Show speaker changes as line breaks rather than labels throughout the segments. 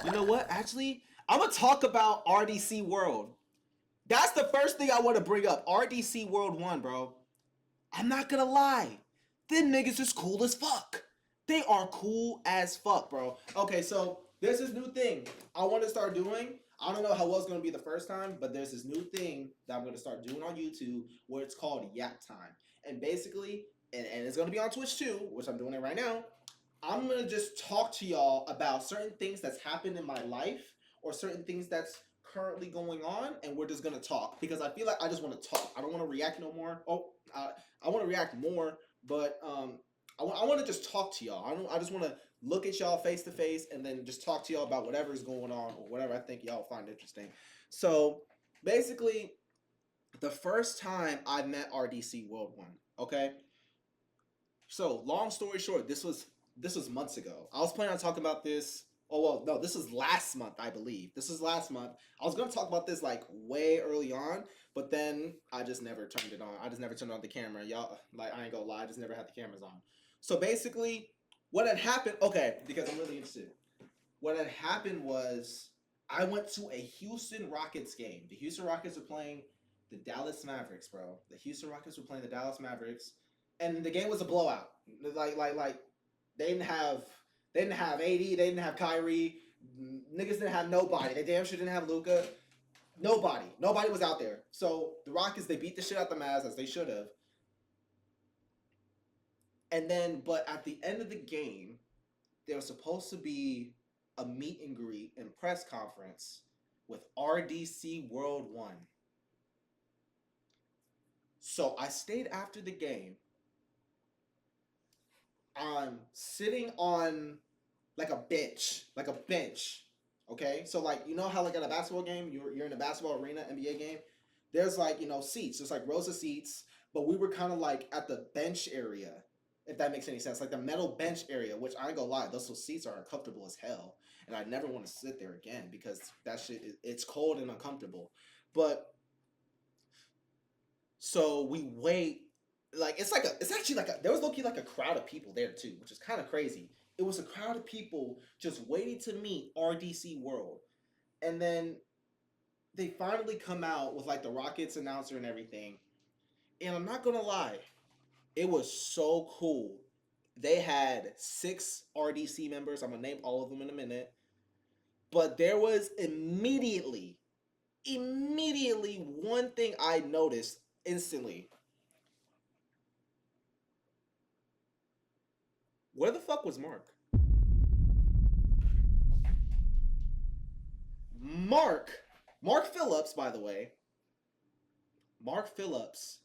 You know what? Actually, I'm gonna talk about RDC World. That's the first thing I want to bring up. RDC World 1, bro. I'm not gonna lie. Them niggas is cool as fuck. They are cool as fuck, bro. Okay, so there's this new thing I want to start doing. I don't know how well it's gonna be the first time, but there's this new thing that I'm gonna start doing on YouTube where it's called Yak Time. And basically, and it's gonna be on Twitch too, which I'm doing it right now. I'm gonna just talk to y'all about certain things that's happened in my life or certain things that's currently going on, and we're just gonna talk because I feel like I just want to talk. I don't want to react no more. I want to react more, but I want to just talk to y'all. I just want to look at y'all face to face and then just talk to y'all about whatever's going on or whatever I think y'all find interesting. So basically, the first time I met RDC World One, okay. So long story short, this was months ago. I was planning on talking about this. Oh well, no, this was last month, I believe. This was last month. I was gonna talk about this like way early on, but then I just never turned it on. I just never turned on the camera. Y'all, like, I ain't gonna lie, I just never had the cameras on. So basically, what had happened? Okay, because I'm really interested. What had happened was I went to a Houston Rockets game. The Houston Rockets were playing the Dallas Mavericks, bro. The Houston Rockets were playing the Dallas Mavericks, and the game was a blowout. Like they didn't have they didn't have AD, they didn't have Kyrie, niggas didn't have nobody. They damn sure didn't have Luca. Nobody was out there. So the Rockets, they beat the shit out the Mavs as they should have. And then, but at the end of the game, there was supposed to be a meet and greet and press conference with RDC World 1. So I stayed after the game. I'm sitting on like a bench. Okay, so like you know how like at a basketball game, you're in a basketball arena, NBA game. There's like seats. There's like rows of seats, but we were kind of like at the bench area, if that makes any sense, like the metal bench area. Which I ain't gonna lie, those seats are uncomfortable as hell, and I never want to sit there again because that shit it's cold and uncomfortable. But so we wait. Like it's actually like there was low key like a crowd of people there too, which is kind of crazy. It was a crowd of people just waiting to meet RDC World, and then they finally come out with like the Rockets announcer and everything. And I'm not gonna lie, it was so cool. They had 6 RDC members. I'm gonna name all of them in a minute, but there was immediately one thing I noticed instantly. Where the fuck was Mark? Mark, Mark Phillips, by the way, Mark Phillips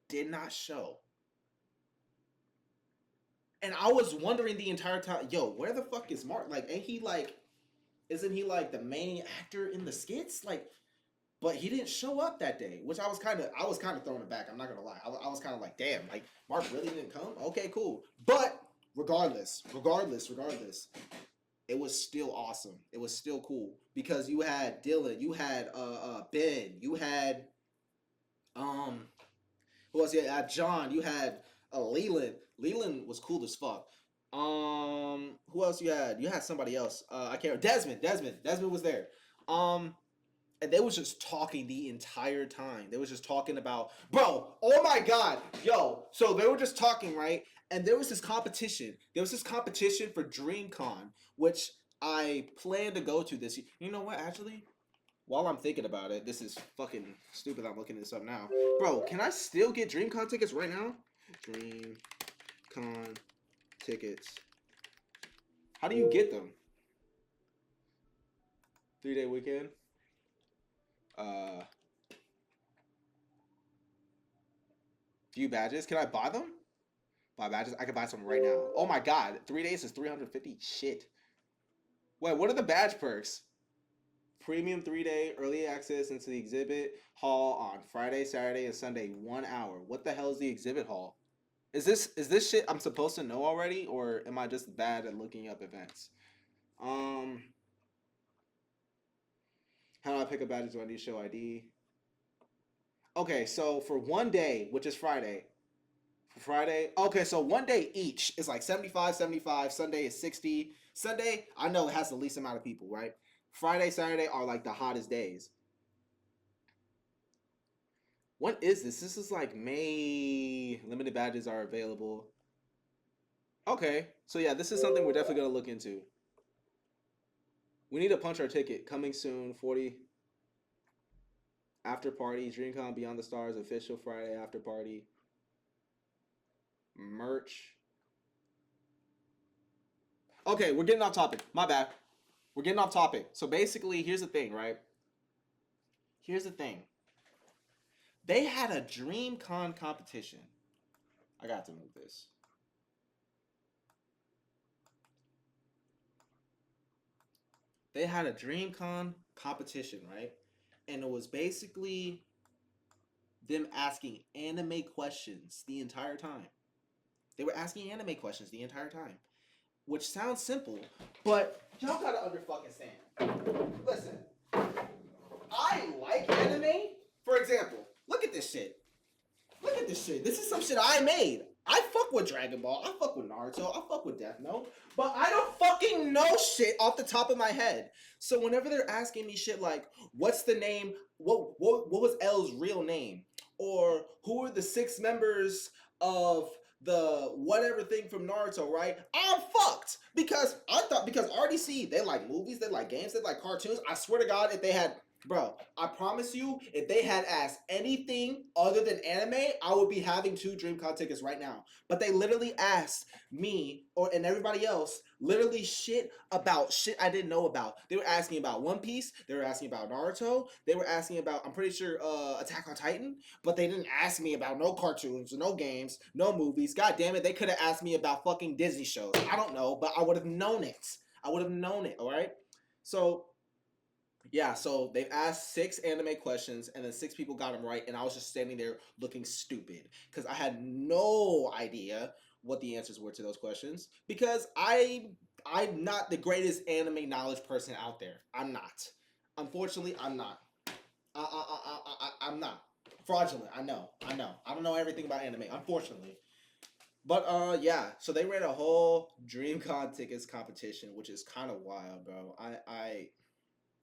did not show. And I was wondering the entire time, yo, where the fuck is Mark? Like, ain't he like, isn't he like the main actor in the skits? Like, but he didn't show up that day, which I was kind of thrown aback. I'm not gonna lie, I was kind of like, damn, like Mark really didn't come. Okay, cool. But regardless, it was still awesome. It was still cool because you had Dylan, you had Ben, you had um who else? Yeah, John. You had Leland. Leland was cool as fuck. Who else you had? You had somebody else. I can't. Desmond was there. Um, and they was just talking the entire time. They was just talking about, bro. Oh my god, yo. So they were just talking, right? And there was this competition. There was this competition for DreamCon, which I plan to go to this year. You know what? Actually, while I'm thinking about it, this is fucking stupid. I'm looking this up now, bro. Can I still get DreamCon tickets right now? DreamCon tickets. How do you get them? 3-day weekend. Uh, view badges. Can I buy them? Buy badges. I can buy some right now. Oh my god, 3 days is 350. Shit. Wait, what are the badge perks? Premium 3-day early access into the exhibit hall on Friday, Saturday, and Sunday, 1 hour. What the hell is the exhibit hall? Is this shit I'm supposed to know already, or am I just bad at looking up events? Um, how do I pick a badge? Do I need show ID? Okay, so for one day, which is Friday, Friday. Okay, so one day each is like 75, 75. Sunday is 60. Sunday, I know it has the least amount of people, right? Friday, Saturday are like the hottest days. When is this? This is like May. Limited badges are available. Okay, so yeah, this is something we're definitely gonna look into. We need to punch our ticket. Coming soon. 40 after party. DreamCon Beyond the Stars official Friday after party. Merch. Okay, we're getting off topic. My bad. We're getting off topic. So basically, here's the thing, right? Here's the thing. They had a DreamCon competition. I got to move this. They had a DreamCon competition, right? And it was basically them asking anime questions the entire time. They were asking anime questions the entire time, which sounds simple, but y'all gotta understand. Listen, I like anime. For example, look at this shit. Look at this shit. This is some shit I made. I fuck with Dragon Ball. I fuck with Naruto. I fuck with Death Note. But I don't fucking know shit off the top of my head. So whenever they're asking me shit like, what's the name? What was L's real name? Or who are the 6 members of the whatever thing from Naruto, right? I'm fucked. Because I thought, because RDC, they like movies, they like games, they like cartoons. I swear to God, if they had, bro, I promise you, if they had asked anything other than anime, I would be having 2 DreamCon tickets right now. But they literally asked me and everybody else literally shit about shit I didn't know about. They were asking about One Piece. They were asking about Naruto. They were asking about, I'm pretty sure, Attack on Titan. But they didn't ask me about no cartoons, no games, no movies. God damn it, they could have asked me about fucking Disney shows. I don't know, but I would have known it. I would have known it, all right? So yeah, so they've asked 6 anime questions, and then 6 people got them right, and I was just standing there looking stupid because I had no idea what the answers were to those questions because I'm not the greatest anime knowledge person out there. I'm not. Unfortunately, I'm not. I'm not. Fraudulent. I know. I know. I don't know everything about anime. Unfortunately. But yeah, so they ran a whole DreamCon tickets competition, which is kind of wild, bro.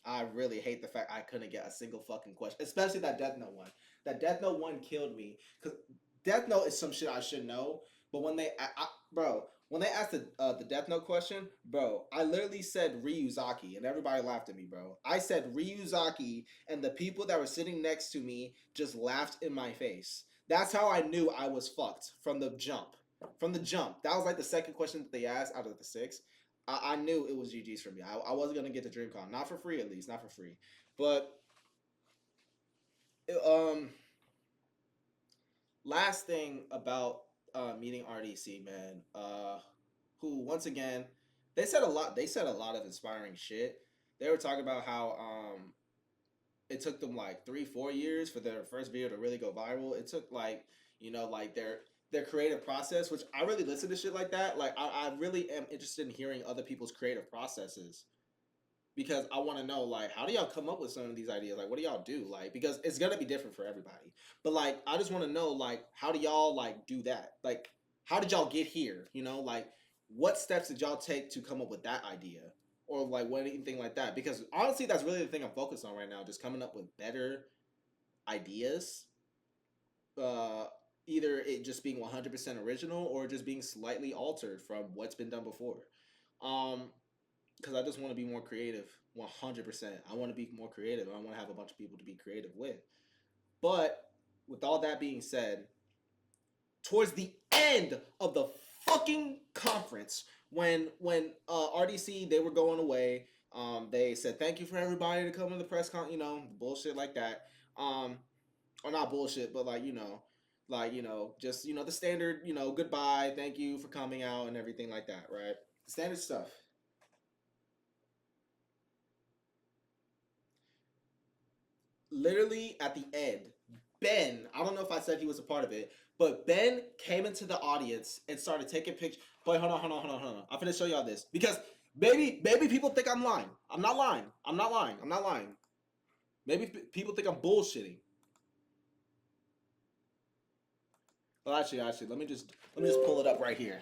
I really hate the fact I couldn't get a single fucking question, especially that Death Note one. That Death Note one killed me because Death Note is some shit I should know. But when bro, when they asked the Death Note question, bro, I literally said Ryuzaki and everybody laughed at me, bro. I said Ryuzaki and the people that were sitting next to me just laughed in my face. That's how I knew I was fucked from the jump. From the jump. That was like the second question that they asked out of the 6. I knew it was GG's for me. I wasn't gonna get to DreamCon, not for free at least, not for free. But um, last thing about meeting RDC, man. Who once again they said a lot. They said a lot of inspiring shit. They were talking about how it took them like 3-4 years for their first video to really go viral. It took like like their creative process, which I really listen to shit like that. Like I really am interested in hearing other people's creative processes because I want to know like how do y'all come up with some of these ideas? Like what do y'all do? Like because it's gonna be different for everybody. But like I just want to know like how do y'all like do that? Like how did y'all get here? Like what steps did y'all take to come up with that idea? Or like what anything like that? Because honestly, that's really the thing I'm focused on right now. Just coming up with better ideas. Uh, Either it just being 100% original or just being slightly altered from what's been done before. Um, because I just want to be more creative 100%. I want to be more creative. I want to have a bunch of people to be creative with. But with all that being said, towards the end of the fucking conference, when RDC they were going away, they said thank you for everybody to come to the press con, bullshit like that. Or not bullshit, but just the standard, goodbye, thank you for coming out and everything like that, right? The standard stuff. Literally at the end, Ben, I don't know if I said he was a part of it, but Ben came into the audience and started taking pictures. Boy, hold on. I'm gonna show y'all this because maybe people think I'm lying. I'm not lying. I'm not lying. Maybe people think I'm bullshitting. Well, actually, let me just pull it up right here.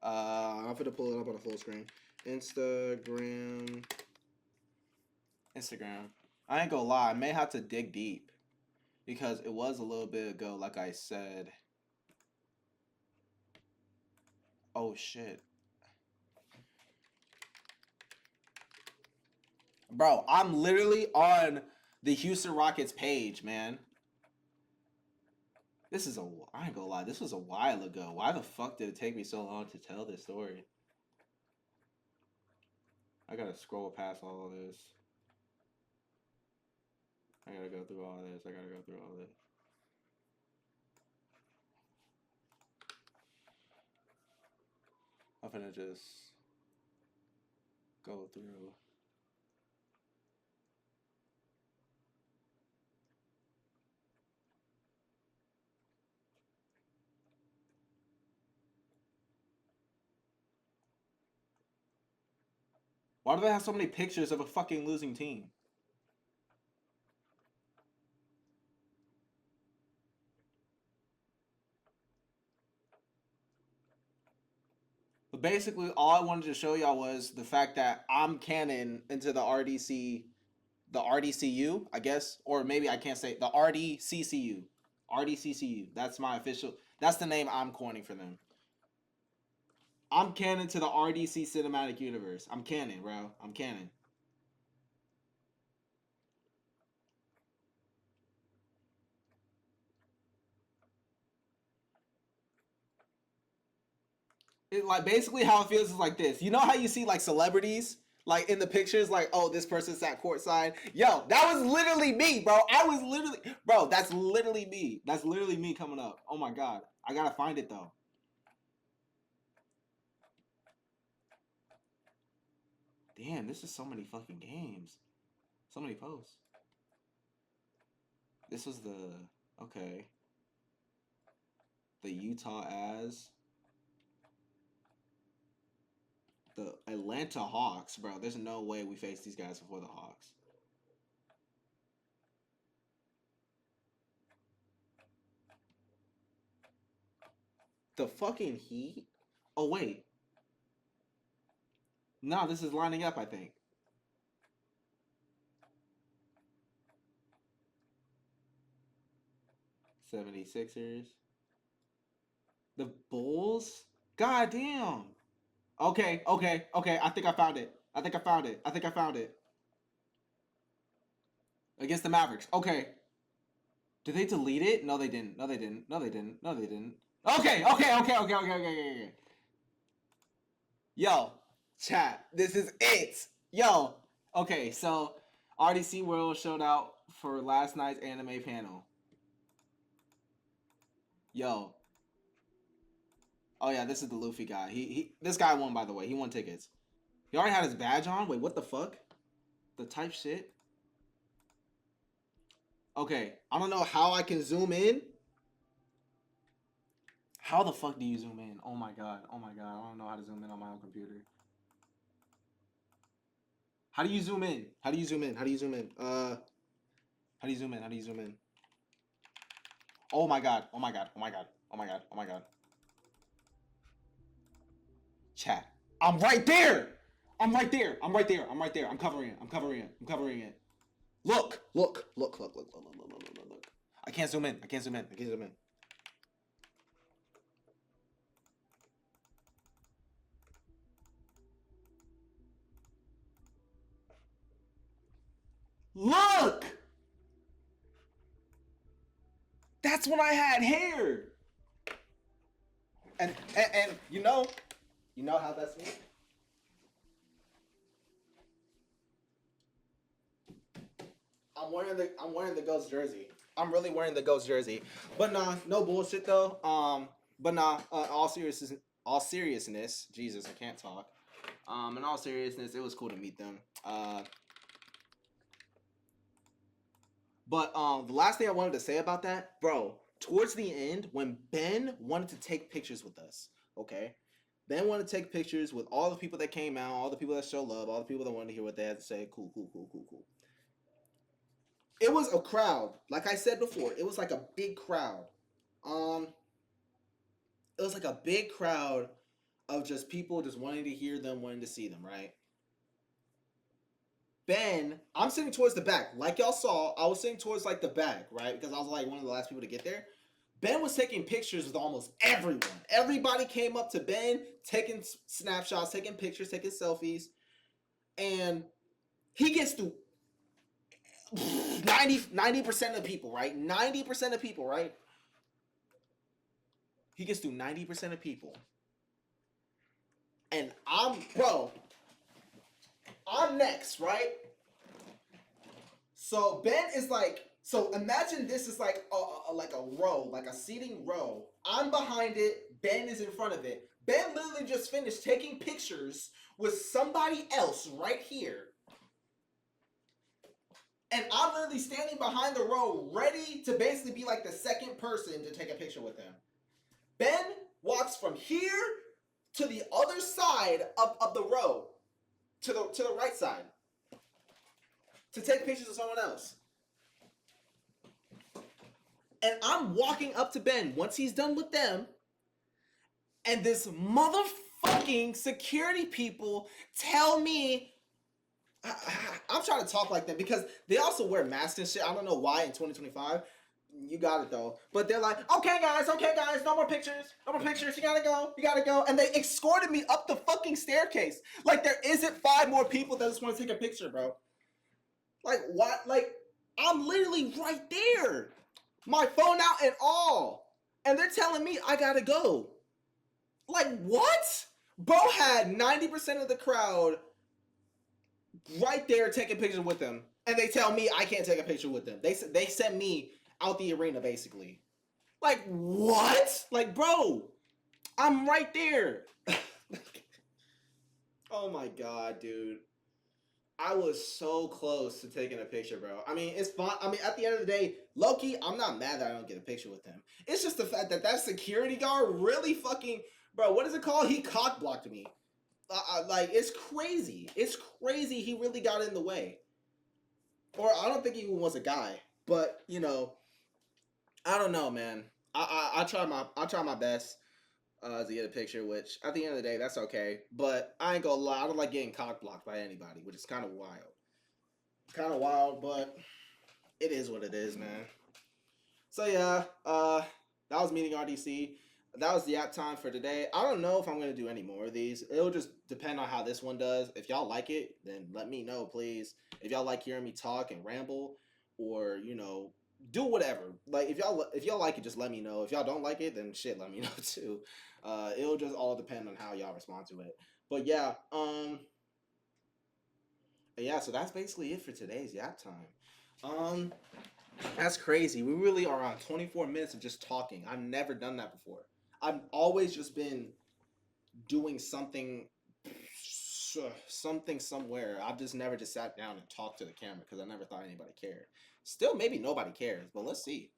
I'm gonna pull it up on a full screen. Instagram. I ain't gonna lie, I may have to dig deep because it was a little bit ago, like I said. Oh shit. Bro, I'm literally on the Houston Rockets page, man. I ain't gonna lie, this was a while ago. Why the fuck did it take me so long to tell this story? I gotta scroll past all of this. I gotta go through all this. I'm gonna just go through. Why do they have so many pictures of a fucking losing team? But basically, all I wanted to show y'all was the fact that I'm canon into the RDCU, I guess, or maybe I can't say the RDCCU. RDCCU. That's my official. That's the name I'm coining for them. I'm canon to the RDC cinematic universe. I'm canon, bro. I'm canon. It, like basically how it feels is like this. You know how you see like celebrities like in the pictures, like, oh, this person sat courtside. Yo, that was literally me, bro. I was literally, bro. That's literally me. That's literally me coming up. Oh my god, I gotta find it though. Damn, this is so many fucking games. So many posts. This was the okay. The Utah as the Atlanta Hawks, bro. There's no way we face these guys before the Hawks. The fucking Heat? Oh wait. No, this is lining up, I think. 76ers. The Bulls? God damn. Okay. I think I found it. I think I found it. Against the Mavericks. Okay. Did they delete it? No, they didn't. No, they didn't. Okay. Yo, chat. This is it. Yo. Okay, so RDC World showed out for last night's anime panel. Yo. Oh yeah, this is the Luffy guy. This guy won, by the way. He won tickets. He already had his badge on. Wait, what the fuck? The type shit. Okay, I don't know how I can zoom in. How the fuck do you zoom in? Oh my god. I don't know how to zoom in on my own computer. How do you zoom in? How do you zoom in? How do you zoom in? Oh my god. Chat. I'm right there. I'm covering it. Look. I can't zoom in. Look! That's when I had hair. And you know how that's me? I'm wearing the Ghost jersey. I'm really wearing the Ghost jersey. But nah, no bullshit though. All seriousness, Jesus, I can't talk. In all seriousness, it was cool to meet them. But the last thing I wanted to say about that, bro, towards the end, when Ben wanted to take pictures with us, okay? Ben wanted to take pictures with all the people that came out, all the people that show love, all the people that wanted to hear what they had to say. Cool. It was a crowd. Like I said before, it was like a big crowd. Um, it was like a big crowd of just people just wanting to hear them, wanting to see them, right? Ben, I'm sitting towards the back. Like y'all saw, I was sitting towards like the back, right? Because I was like one of the last people to get there. Ben was taking pictures with almost everyone. Everybody came up to Ben, taking snapshots, taking pictures, taking selfies, and he gets through 90% of people, right? 90% of people, right? He gets through 90% of people. And I'm next, right? So Ben is like, so imagine this is like like a row, like a seating row. I'm behind it. Ben is in front of it. Ben literally just finished taking pictures with somebody else right here. And I'm literally standing behind the row, ready to basically be like the second person to take a picture with him. Ben walks from here to the other side of the row, to the right side, to take pictures of someone else. And I'm walking up to Ben once he's done with them, and this motherfucking security people tell me, I'm trying to talk like them because they also wear masks and shit. I don't know why in 2025. You got it though. But they're like, okay guys, no more pictures. You gotta go. And they escorted me up the fucking staircase. Like there isn't 5 more people that just want to take a picture, bro. Like what? Like I'm literally right there. My phone out and all. And they're telling me I gotta go. Like what? Bro had 90% of the crowd right there taking pictures with them, and they tell me I can't take a picture with them. They sent me out the arena basically. Like what? Like bro, I'm right there. Oh my god, dude. I was so close to taking a picture, bro. I mean, it's fun. I mean, at the end of the day, low-key, I'm not mad that I don't get a picture with him. It's just the fact that that security guard really fucking, bro, what is it called? He cock blocked me. Like, it's crazy. It's crazy he really got in the way. Or I don't think he even was a guy. But, you know, I don't know, man. I try my best to get a picture, which at the end of the day, that's okay. But I ain't gonna lie, I don't like getting cock blocked by anybody, which is kind of wild. Kind of wild, but it is what it is, man. So yeah, that was meeting RDC. That was the app time for today. I don't know if I'm gonna do any more of these. It'll just depend on how this one does. If y'all like it, then let me know, please. If y'all like hearing me talk and ramble, or you know, do whatever. Like if y'all like it, just let me know. If y'all don't like it, then shit, let me know too. It'll just all depend on how y'all respond to it. But yeah, so that's basically it for today's Yap Time. That's crazy. We really are on 24 minutes of just talking. I've never done that before. I've always just been doing something somewhere. I've just never just sat down and talked to the camera because I never thought anybody cared. Still, maybe nobody cares, but let's see.